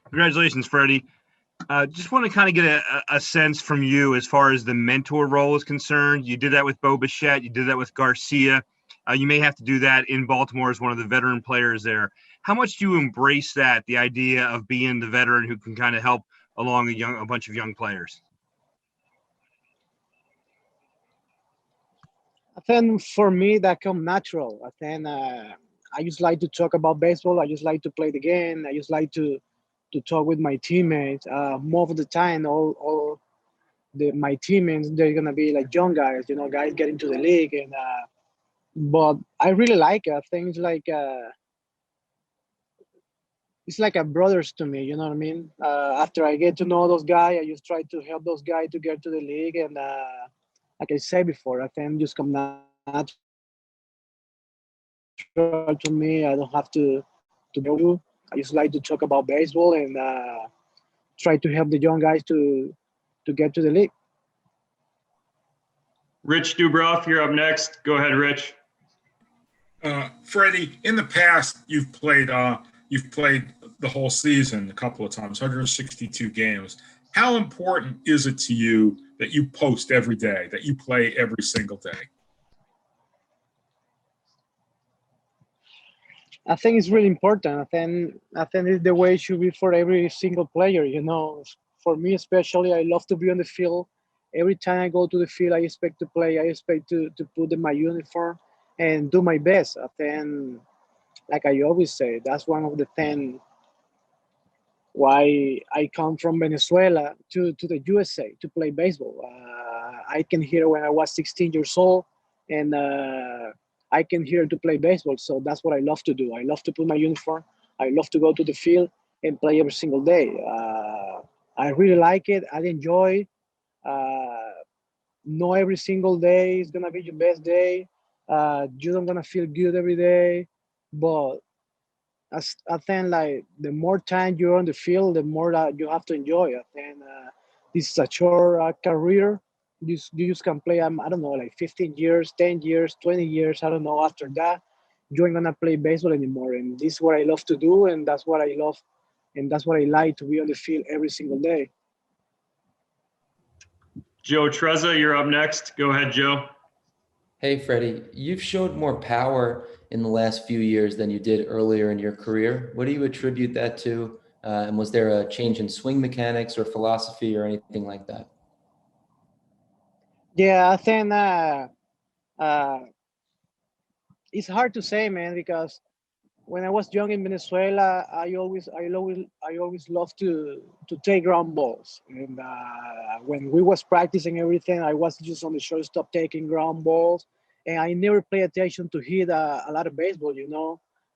Congratulations, Freddie. Just want to kind of get a sense from you as far as the mentor role is concerned. You did that with Bo Bichette. You did that with Garcia. You may have to do that in Baltimore as one of the veteran players there. How much do you embrace that, the idea of being the veteran who can kind of help along a bunch of young players? I think for me that come natural. I think I just like to talk about baseball. I just like to play the game. I just like to talk with my teammates. Most of the time, all my teammates they're gonna be like young guys, guys getting to the league, and but I really like it. I think it's like a brothers to me. You know what I mean? After I get to know those guys, I just try to help those guys to get to the league, and like I said before, I think just come natural to me. I don't have to do. I just like to talk about baseball and try to help the young guys to get to the league. Rich Dubroff, you're up next. Go ahead, Rich. Freddie, in the past, you've played the whole season a couple of times, 162 games. How important is it to you that you post every day, that you play every single day? I think it's really important. I think it's the way it should be for every single player. For me especially, I love to be on the field. Every time I go to the field, I expect to play. I expect to put in my uniform and do my best. I think, like I always say, that's one of the things why I come from Venezuela to the USA to play baseball. I came here when I was 16 years old, and I came here to play baseball. So that's what I love to do. I love to put my uniform. I love to go to the field and play every single day. I really like it. I enjoy. Know every single day is gonna be your best day. You don't gonna feel good every day, but I think like the more time you're on the field, the more that you have to enjoy. I think this is a short career. You just can play. I don't know, like 15 years, 10 years, 20 years. I don't know. After that, you ain't gonna play baseball anymore. And this is what I love to do, and that's what I love, and that's what I like to be on the field every single day. Joe Trezza, you're up next. Go ahead, Joe. Hey, Freddie, you've showed more power in the last few years than you did earlier in your career. What do you attribute that to? And was there a change in swing mechanics or philosophy or anything like that? Yeah, I think uh, it's hard to say, man, because when I was young in Venezuela, I always loved to take ground balls. And when we was practicing everything, I was just on the shortstop taking ground balls, and I never pay attention to hit a lot of baseball.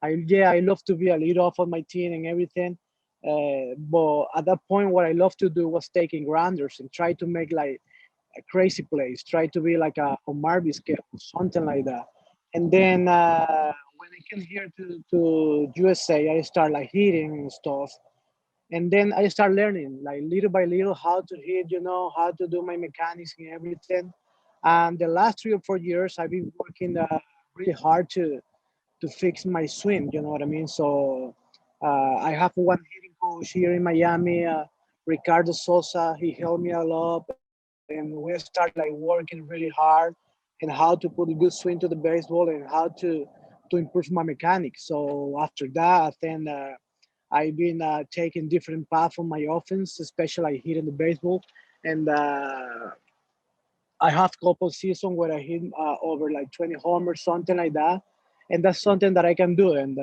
I love to be a lead off on my team and everything. But at that point, what I love to do was taking grounders and try to make like a crazy plays, try to be like a Omar Vizquel, something like that. And then when I came here to USA, I start like hitting and stuff. And then I start learning like little by little how to hit, how to do my mechanics and everything. And the last 3 or 4 years, I've been working really hard to fix my swing. You know what I mean? So I have one hitting coach here in Miami, Ricardo Sosa. He helped me a lot, and we started like working really hard and how to put a good swing to the baseball and how to improve my mechanics. So after that, I think I've been taking different paths on my offense, especially like hitting the baseball, and I have couple seasons where I hit over like 20 homers, something like that, and that's something that I can do, and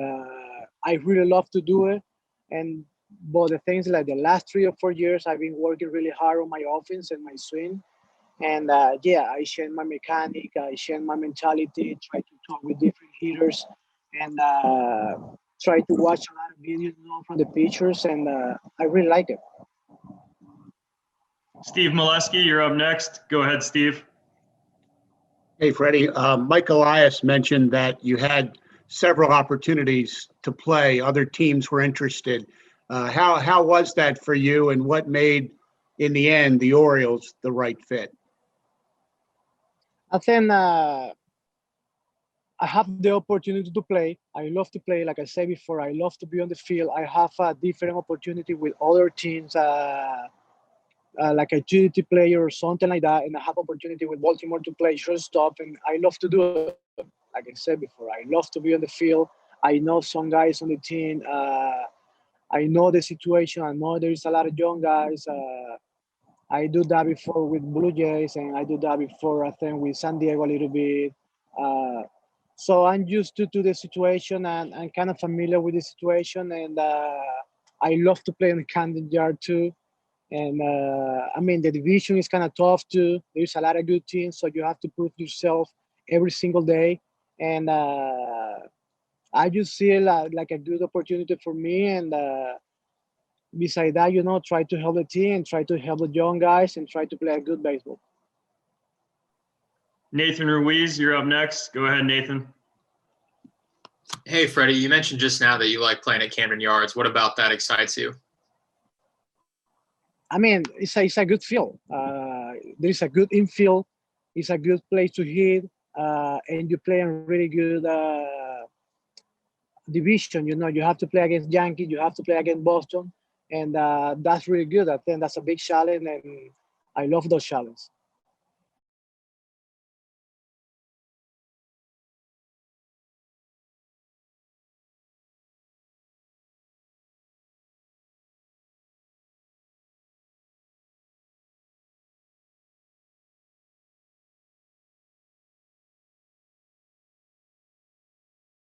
I really love to do it. And but the things like the last 3 or 4 years, I've been working really hard on my offense and my swing, and yeah, I change my mechanic, I change my mentality, try to talk with different hitters, and try to watch a lot of videos, from the pitchers, and I really like it. Steve Molesky, you're up next. Go ahead, Steve. Hey, Freddie. Mike Elias mentioned that you had several opportunities to play. Other teams were interested. How was that for you, and what made, in the end, the Orioles the right fit? I think I have the opportunity to play. I love to play. Like I said before, I love to be on the field. I have a different opportunity with other teams, like a utility player or something like that. And I have opportunity with Baltimore to play shortstop. And I love to do it. Like I said before, I love to be on the field. I know some guys on the team. I know the situation. I know there is a lot of young guys. I do that before with Blue Jays, and I do that before, I think, with San Diego a little bit. So I'm used to the situation, and I'm kind of familiar with the situation. And I love to play in the Camden yard too. And I mean, the division is kind of tough too. There's a lot of good teams, so you have to prove yourself every single day. And I just see it like a good opportunity for me. And beside that, try to help the team, try to help the young guys, and try to play a good baseball. Nathan Ruiz, you're up next. Go ahead, Nathan. Hey, Freddie, you mentioned just now that you like playing at Camden Yards. What about that excites you? I mean, it's a good field. There's a good infield. It's a good place to hit, and you play in really good division. You have to play against Yankees. You have to play against Boston, and that's really good. I think that's a big challenge, and I love those challenges.